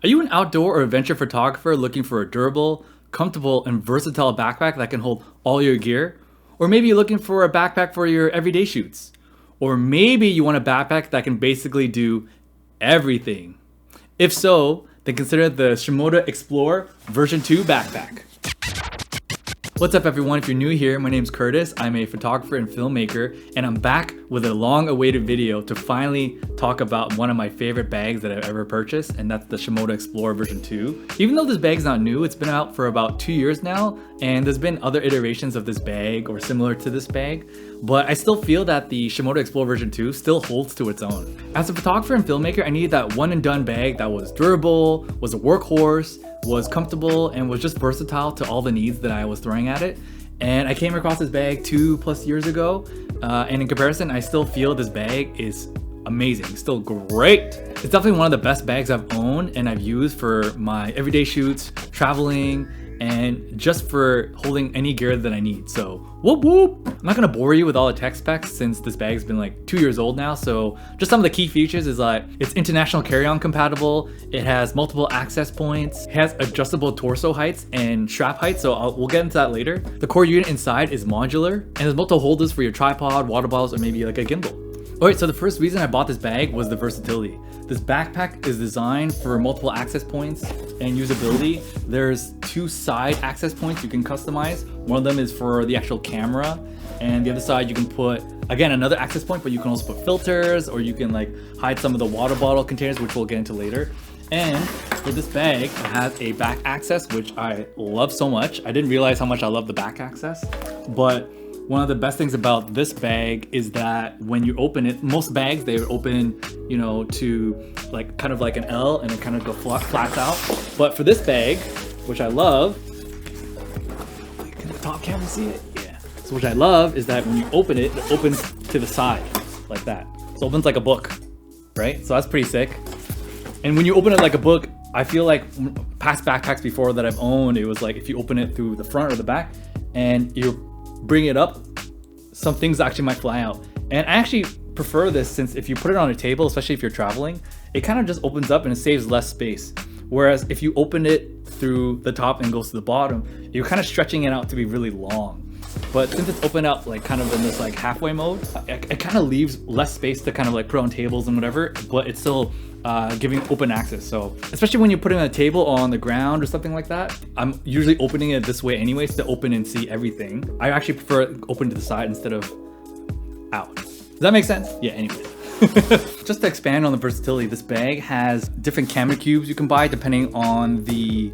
Are you an outdoor or adventure photographer looking for a durable, comfortable, and versatile backpack that can hold all your gear? Or maybe you're looking for a backpack for your everyday shoots? Or maybe you want a backpack that can basically do everything? If so, then consider the Shimoda Explore V2 backpack. What's up everyone, if you're new here, my name's Curtis, I'm a photographer and filmmaker, and I'm back with a long-awaited video to finally talk about one of my favorite bags that I've ever purchased, and that's the Shimoda Explore V2. Even though this bag's not new, it's been out for about 2 years now, and there's been other iterations of this bag or similar to this bag, but I still feel that the Shimoda Explore V2 still holds to its own. As a photographer and filmmaker, I needed that one and done bag that was durable, was a workhorse, was comfortable, and was just versatile to all the needs that I was throwing at it. And I came across this bag 2+ years ago, and in comparison, I still feel this bag is amazing, still great. It's definitely one of the best bags I've owned and I've used for my everyday shoots, traveling, and just for holding any gear that I need. So whoop whoop. I'm not gonna bore you with all the tech specs since this bag's been like 2 years old now. So just some of the key features is like it's international carry-on compatible. It has multiple access points. It has adjustable torso heights and strap heights. So we'll get into that later. The core unit inside is modular and there's multiple holders for your tripod, water bottles, or maybe like a gimbal. Alright, so the first reason I bought this bag was the versatility. This backpack is designed for multiple access points and usability. There's 2 side access points you can customize. One of them is for the actual camera, and the other side you can put, again, another access point, but you can also put filters, or you can like hide some of the water bottle containers, which we'll get into later. And for this bag, it has a back access, which I love so much. I didn't realize how much I love the back access, but one of the best things about this bag is that when you open it, most bags, they open, you know, to like kind of like an L and it kind of go flats out. But for this bag, which I love, can the top camera see it? Yeah. So what I love is that when you open it, it opens to the side like that. So it opens like a book, right? So that's pretty sick. And when you open it like a book, I feel like past backpacks before that I've owned, it was like if you open it through the front or the back and you bring it up, some things actually might fly out. And I actually prefer this since if you put it on a table, especially if you're traveling, it kind of just opens up and it saves less space. Whereas if you open it through the top and goes to the bottom, you're kind of stretching it out to be really long. But since it's opened out like kind of in this like halfway mode, it kind of leaves less space to kind of like put on tables and whatever, but it's still giving open access. So especially when you put it on a table or on the ground or something like that, I'm usually opening it this way anyways to open and see everything. I actually prefer it open to the side instead of out. Does that make sense? Yeah, anyway. Just to expand on the versatility, this bag has different camera cubes you can buy depending on the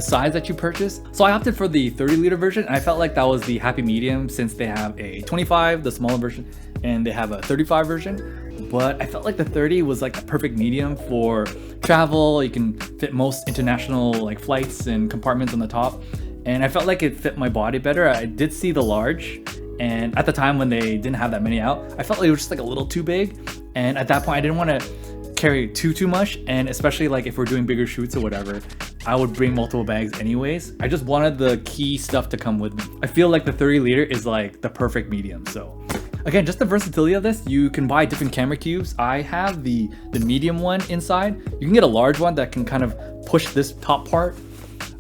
size that you purchase. So I opted for the 30-liter version, and I felt like that was the happy medium since they have a 25, the smaller version, and they have a 35 version. But I felt like the 30 was like the perfect medium for travel. You can fit most international like flights and compartments on the top, and I felt like it fit my body better. I did see the large, and at the time when they didn't have that many out, I felt like it was just like a little too big, and at that point I didn't want to carry too much, and especially like if we're doing bigger shoots or whatever, I would bring multiple bags anyways. I just wanted the key stuff to come with me. I feel like the 30-liter is like the perfect medium. So again, just the versatility of this, you can buy different camera cubes. I have the medium one inside. You can get a large one that can kind of push this top part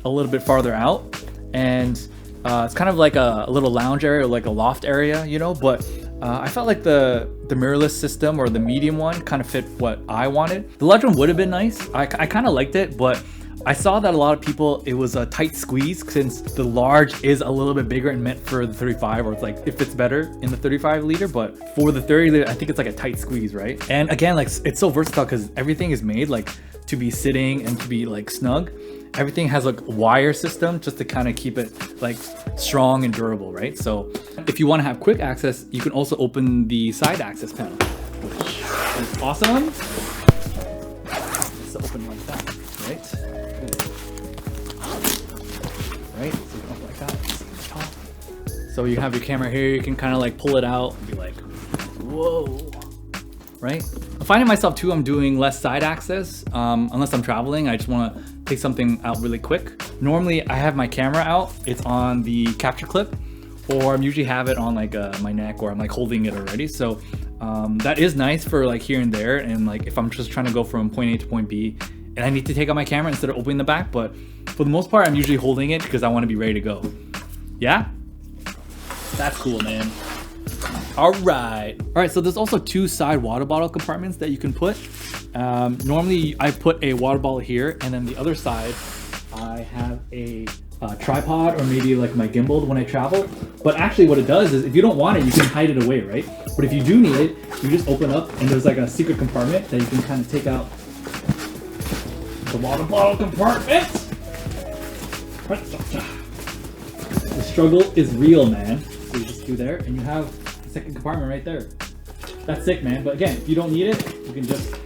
a little bit farther out, and it's kind of like a little lounge area or like a loft area, you know, but I felt like the mirrorless system or the medium one kind of fit what I wanted. The large one would have been nice. I kind of liked it, but I saw that a lot of people, it was a tight squeeze since the large is a little bit bigger and meant for the 35, or it's like it fits better in the 35-liter, but for the 30-liter, I think it's like a tight squeeze, right? And again, like it's so versatile because everything is made like to be sitting and to be like snug. Everything has like a wire system just to kind of keep it like strong and durable, right? So if you want to have quick access, you can also open the side access panel, which is awesome. It's open like that, right? Right, so you can open like that, see the top. So you have your camera here, you can kind of like pull it out and be like, whoa, right? I'm finding myself too, I'm doing less side access, unless I'm traveling. I just want to take something out really quick. Normally I have my camera out, it's on the capture clip, or I'm usually have it on like my neck, or I'm like holding it already. So that is nice for like here and there, and like if I'm just trying to go from point A to point B and I need to take out my camera instead of opening the back, but for the most part, I'm usually holding it because I want to be ready to go. Yeah? That's cool, man. All right, so there's also 2 side water bottle compartments that you can put. Normally, I put a water bottle here, and then the other side, I have a tripod or maybe like my gimbal when I travel. But actually what it does is if you don't want it, you can hide it away, right? But if you do need it, you just open up and there's like a secret compartment that you can kind of take out the water bottle compartment. The struggle is real, man. So you just do there and you have the second compartment right there. That's sick, man. But again, if you don't need it, you can just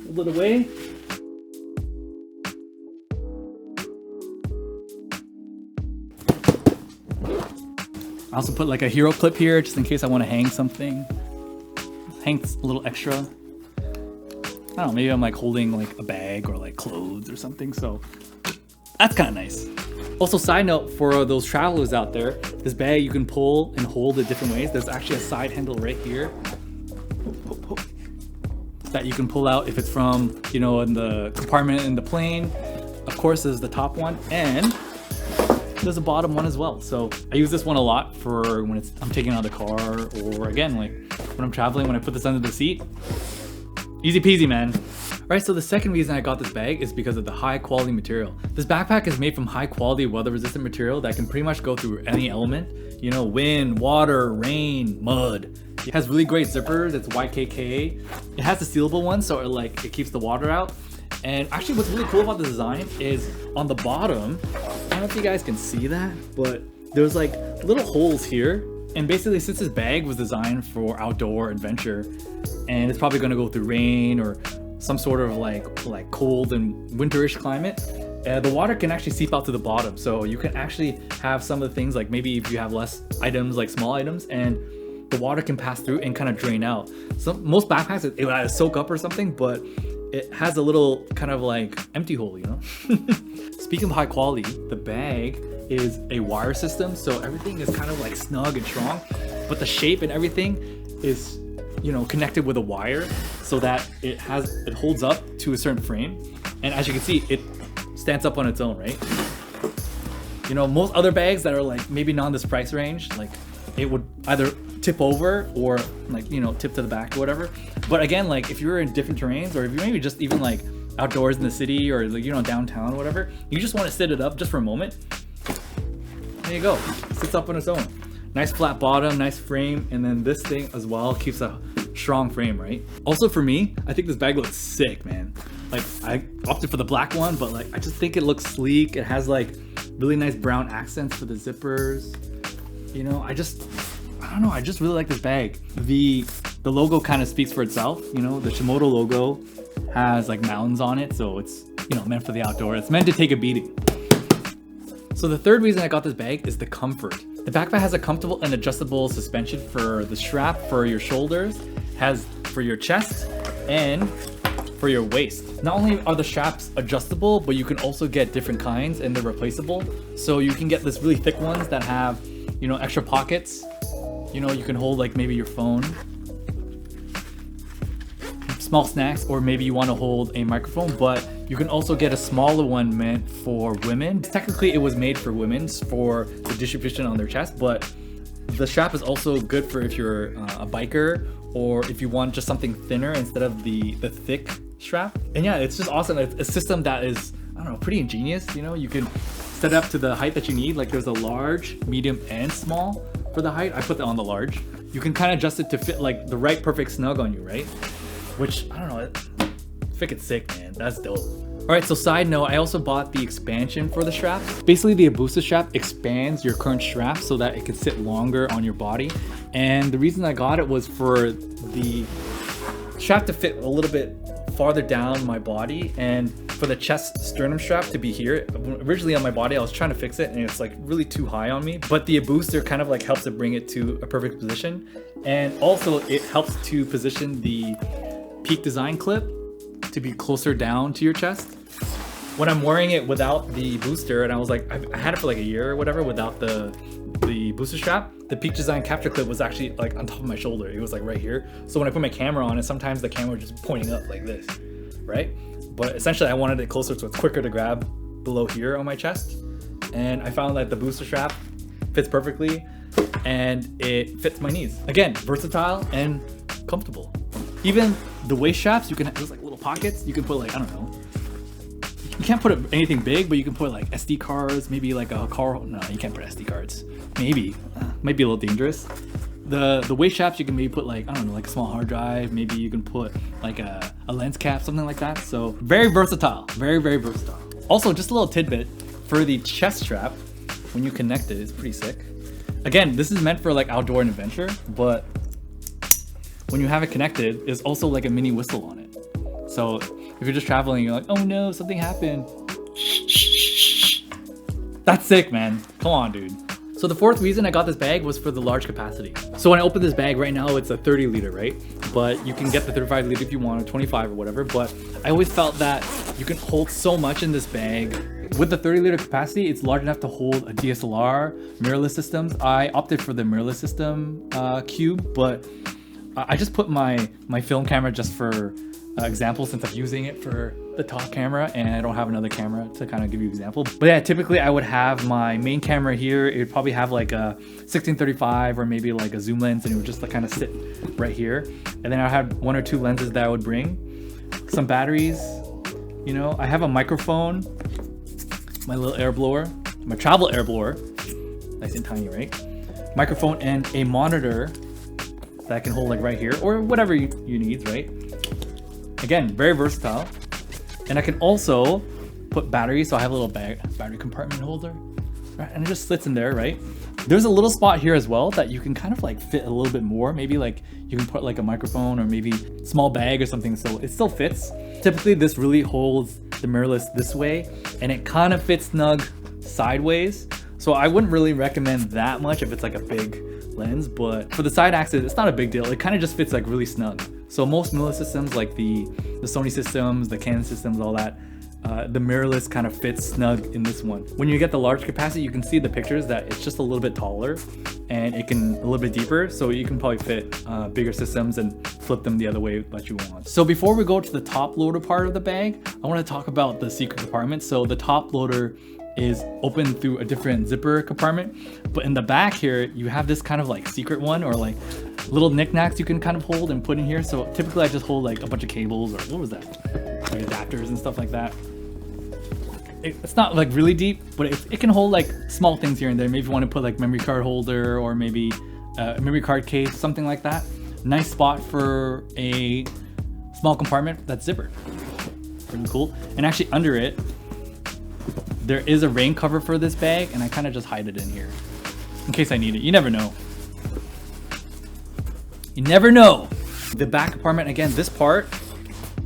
hold it away. I also put like a hero clip here just in case I want to hang something. Hang a little extra. I don't know, maybe I'm like holding like a bag or like clothes or something, so that's kind of nice. Also, side note for those travelers out there, this bag you can pull and hold it different ways. There's actually a side handle right here that you can pull out if it's from, you know, in the compartment in the plane. Of course, there's the top one, and there's a bottom one as well. So I use this one a lot for when I'm taking out the car, or again, like when I'm traveling, when I put this under the seat. Easy peasy, man. All right, so the second reason I got this bag is because of the high quality material. This backpack is made from high quality weather resistant material that can pretty much go through any element, you know, wind, water, rain, mud. It has really great zippers. It's YKK. It has the sealable one, so it keeps the water out. And actually what's really cool about the design is on the bottom, I don't know if you guys can see that, but there's like little holes here. And basically, since this bag was designed for outdoor adventure, and it's probably gonna go through rain or some sort of like cold and winterish climate, the water can actually seep out to the bottom. So you can actually have some of the things, like maybe if you have less items, like small items, and the water can pass through and kind of drain out. So most backpacks, it would either soak up or something, but it has a little kind of like empty hole, you know? Speaking of high quality, the bag is a wire system, so everything is kind of like snug and strong, but the shape and everything is, you know, connected with a wire so that it holds up to a certain frame. And as you can see, it stands up on its own, right? You know, most other bags that are like maybe not in this price range, like it would either tip over or like, you know, tip to the back or whatever. But again, like if you're in different terrains, or if you maybe just even like outdoors in the city or like, you know, downtown or whatever, you just want to sit it up just for a moment. There you go, it sits up on its own. Nice flat bottom, nice frame, and then this thing as well keeps a strong frame, right? Also for me, I think this bag looks sick, man. Like I opted for the black one, but like I just think it looks sleek. It has like really nice brown accents for the zippers. You know, I don't know, I just really like this bag. The logo kind of speaks for itself. You know, the Shimoda logo has like mountains on it, so it's, you know, meant for the outdoor. It's meant to take a beating. So the third reason I got this bag is the comfort. The backpack has a comfortable and adjustable suspension for the strap for your shoulders, has for your chest, and for your waist. Not only are the straps adjustable, but you can also get different kinds and they're replaceable. So you can get this really thick ones that have, you know, extra pockets. You know, you can hold like maybe your phone, small snacks, or maybe you want to hold a microphone, but you can also get a smaller one meant for women. Technically it was made for women for the distribution on their chest, but the strap is also good for if you're a biker, or if you want just something thinner instead of the thick strap. And yeah, it's just awesome. It's a system that is, I don't know, pretty ingenious. You know, you can set it up to the height that you need. Like there's a large, medium, and small for the height. I put that on the large. You can kind of adjust it to fit like the right perfect snug on you, right? Which, I don't know, freaking sick, man. That's dope. All right, so side note, I also bought the expansion for the strap. Basically, the booster strap expands your current strap so that it can sit longer on your body. And the reason I got it was for the strap to fit a little bit farther down my body, and for the chest sternum strap to be here. Originally on my body, I was trying to fix it and it's like really too high on me, but the booster kind of like helps to bring it to a perfect position. And also it helps to position the peak design clip to be closer down to your chest. When I'm wearing it without the booster, and I was like, I had it for like a year or whatever without the booster strap, the peak design capture clip was actually like on top of my shoulder. It was like right here. So when I put my camera on it, sometimes the camera was just pointing up like this, right? but essentially I wanted it closer so it's quicker to grab below here on my chest. And I found that the booster strap fits perfectly and it fits my knees. Again, versatile and comfortable. Even the waist straps, you can, there's like little pockets. You can put like, I don't know. You can't put anything big, but you can put like SD cards, maybe like a car. No, you can't put SD cards. Maybe, might be a little dangerous. The waist straps, you can maybe put like, I don't know, like a small hard drive. Maybe you can put like a lens cap, something like that. So very versatile, very, very versatile. Also, just a little tidbit for the chest strap, when you connect it, it's pretty sick. Again, this is meant for like outdoor and adventure, but when you have it connected, there's also like a mini whistle on it. So if you're just traveling, you're like, oh no, something happened. That's sick, man. Come on, dude. So the fourth reason I got this bag was for the large capacity. So when I open this bag right now, it's a 30 liter, right? But you can get the 35 liter if you want, or 25 or whatever. But I always felt that you can hold so much in this bag. With the 30 liter capacity, it's large enough to hold a DSLR, mirrorless systems. I opted for the mirrorless system cube, but I just put my film camera just for example, since I'm using it for the top camera and I don't have another camera to kind of give you an example. But yeah, typically I would have my main camera here. It would probably have like a 1635 or maybe like a zoom lens, and it would just like kind of sit right here. And then I had one or two lenses that I would bring, some batteries, you know. I have a microphone, my little air blower, my travel air blower, nice and tiny, right? Microphone and a monitor that I can hold like right here, or whatever you need, right? Again, very versatile. And I can also put batteries, so I have a little battery compartment holder, right? And it just slits in there, right? There's a little spot here as well that you can kind of like fit a little bit more. Maybe like you can put like a microphone or maybe small bag or something, so it still fits. Typically this really holds the mirrorless this way, and it kind of fits snug sideways. So I wouldn't really recommend that much if it's like a big lens, but for the side axis, it's not a big deal. It kind of just fits like really snug. So most mirrorless systems, like the Sony systems, the Canon systems, all that, the mirrorless kind of fits snug in this one. When you get the large capacity, you can see the pictures that it's just a little bit taller and it can a little bit deeper, so you can probably fit bigger systems and flip them the other way that you want. So before we go to the top loader part of the bag, I want to talk about the secret compartment. So the top loader is open through a different zipper compartment, but in the back here you have this kind of like secret one, or like little knickknacks you can kind of hold and put in here. So typically I just hold like a bunch of cables, or what was that, like adapters and stuff like that. It's not like really deep, but it can hold like small things here and there. Maybe you want to put like memory card holder, or maybe a memory card case, something like that. Nice spot for a small compartment that's zippered. Pretty cool. And actually under it, there is a rain cover for this bag, and I kind of just hide it in here in case I need it. You never know. You never know. The back compartment, again, this part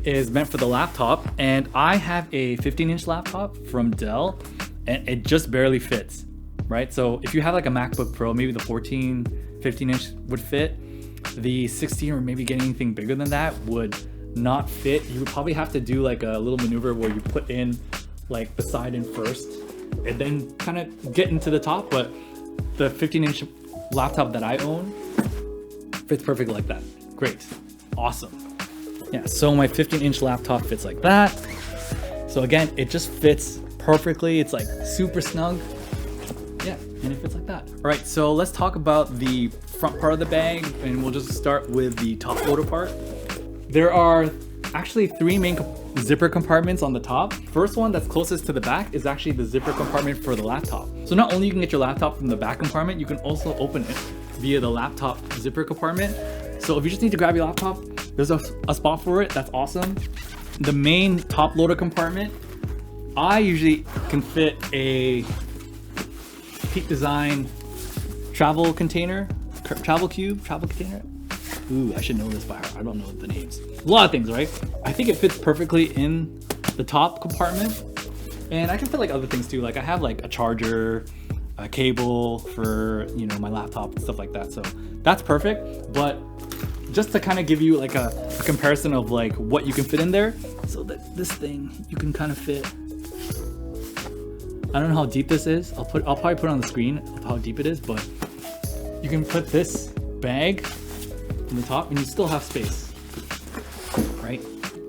is meant for the laptop, and I have a 15-inch laptop from Dell, and it just barely fits, right? So if you have like a MacBook Pro, maybe the 14, 15-inch would fit. The 16 or maybe getting anything bigger than that would not fit. You would probably have to do like a little maneuver where you put in like the side in first and then kind of get into the top. But the 15-inch laptop that I own fits perfectly like that. Great, awesome. Yeah, so my 15-inch laptop fits like that. So again, it just fits perfectly. It's like super snug. Yeah, and it fits like that. All right, so let's talk about the front part of the bag, and we'll just start with the top loader part. There are actually three main zipper compartments on the top. First one that's closest to the back is actually the zipper compartment for the laptop. So not only you can get your laptop from the back compartment, you can also open it via the laptop zipper compartment. So if you just need to grab your laptop, there's a spot for it. That's awesome. The main top loader compartment, I usually can fit a Peak Design travel container, travel container. Ooh, I should know this by heart. I don't know the names. A lot of things, right? I think it fits perfectly in the top compartment, and I can fit like other things too. Like I have like a charger, a cable for, you know, my laptop and stuff like that. So that's perfect. But just to kind of give you like a comparison of like what you can fit in there, so that this thing you can kind of fit. I don't know how deep this is. I'll probably put it on the screen of how deep it is, but you can put this bag in the top and you still have space, right?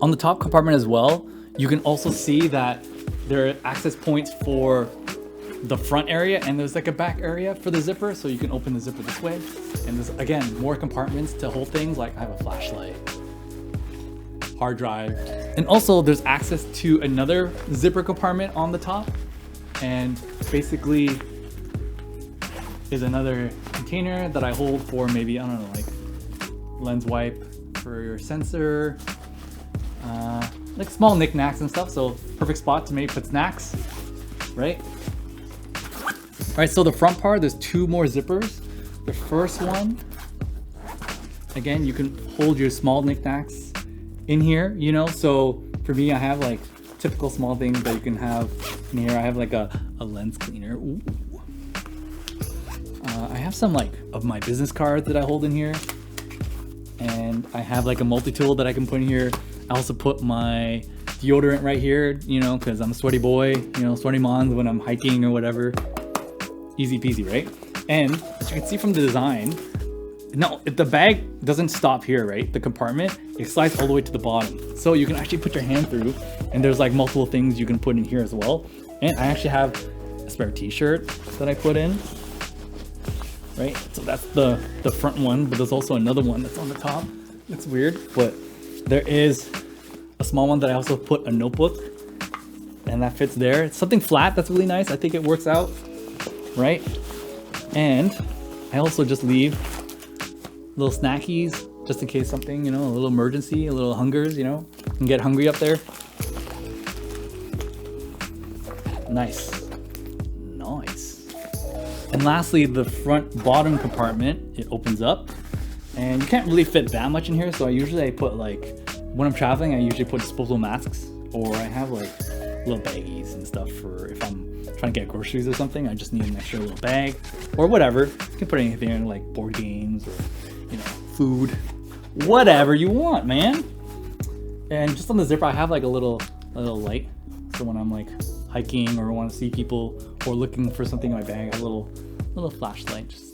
On the top compartment as well, You can also see that there are access points for the front area, and there's like a back area for the zipper, so you can open the zipper this way. And there's, again, more compartments to hold things, like I have a flashlight, hard drive. And also there's access to another zipper compartment on the top, and basically is another container that I hold for maybe, I don't know, like lens wipe for your sensor, like small knickknacks and stuff. So perfect spot to maybe put snacks, right? All right, so the front part, there's two more zippers. The first one, again, you can hold your small knickknacks in here, you know? So for me, I have like typical small things that you can have in here. I have like a lens cleaner. Ooh. I have some like of my business cards that I hold in here. And I have like a multi-tool that I can put in here. I also put my deodorant right here, you know, because I'm a sweaty boy, you know, sweaty mons when I'm hiking or whatever. Easy peasy, right? And as you can see from the design, no, the bag doesn't stop here, right? The compartment, it slides all the way to the bottom. So you can actually put your hand through, and there's like multiple things you can put in here as well. And I actually have a spare t-shirt that I put in, right? So that's the front one, but there's also another one that's on the top. It's weird, but there is a small one that I also put a notebook, and that fits there. It's something flat that's really nice. I think it works out, right? And I also just leave little snackies just in case something, you know, a little emergency, a little hungers, you know, and get hungry up there. Nice. And lastly, the front bottom compartment, it opens up, and you can't really fit that much in here. So I put like, when I'm traveling, I usually put disposable masks, or I have like little baggies and stuff for if I'm trying to get groceries or something. I just need an extra little bag or whatever. You can put anything in, like board games or, you know, food, whatever you want, man. And just on the zipper, I have like a little light. So when I'm like hiking or want to see people or looking for something in my bag, I have a little flashlight. Just,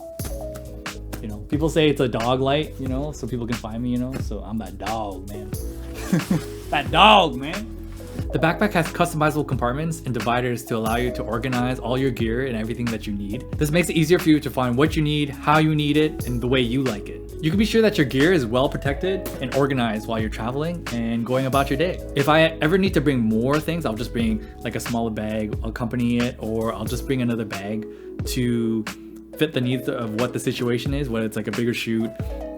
you know, people say it's a dog light, you know, so people can find me, you know. So I'm that dog, man. That dog, man. The backpack has customizable compartments and dividers to allow you to organize all your gear and everything that you need. This makes it easier for you to find what you need, how you need it, and the way you like it. You can be sure that your gear is well protected and organized while you're traveling and going about your day. If I ever need to bring more things, I'll just bring like a smaller bag, accompany it, or I'll just bring another bag to fit the needs of what the situation is, whether it's like a bigger shoot,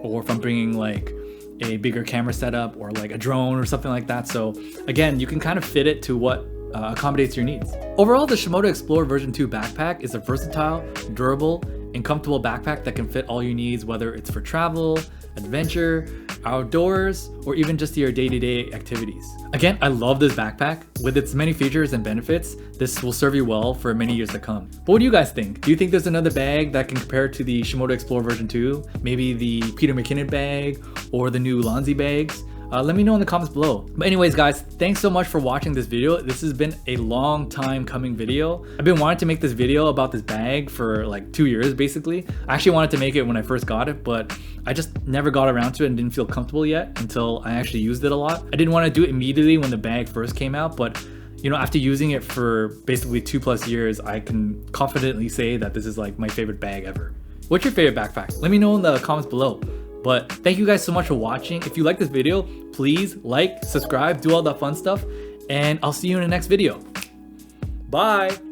or if I'm bringing like a bigger camera setup or like a drone or something like that. So again, you can kind of fit it to what accommodates your needs. Overall, the Shimoda Explore V2 backpack is a versatile, durable, and comfortable backpack that can fit all your needs, whether it's for travel, adventure, outdoors, or even just your day-to-day activities. Again, I love this backpack. With its many features and benefits, this will serve you well for many years to come. But what do you guys think? Do you think there's another bag that can compare to the Shimoda Explore V2? Maybe the Peter McKinnon bag or the new Lanzi bags? Let me know in the comments below. But anyways, guys, thanks so much for watching this video. This has been a long time coming video. I've been wanting to make this video about this bag for like 2 years, basically. I actually wanted to make it when I first got it, but I just never got around to it and didn't feel comfortable yet until I actually used it a lot. I didn't want to do it immediately when the bag first came out, but you know, after using it for basically 2+ years, I can confidently say that this is like my favorite bag ever. What's your favorite backpack? Let me know in the comments below. But thank you guys so much for watching. If you like this video, please like, subscribe, do all that fun stuff, and I'll see you in the next video. Bye.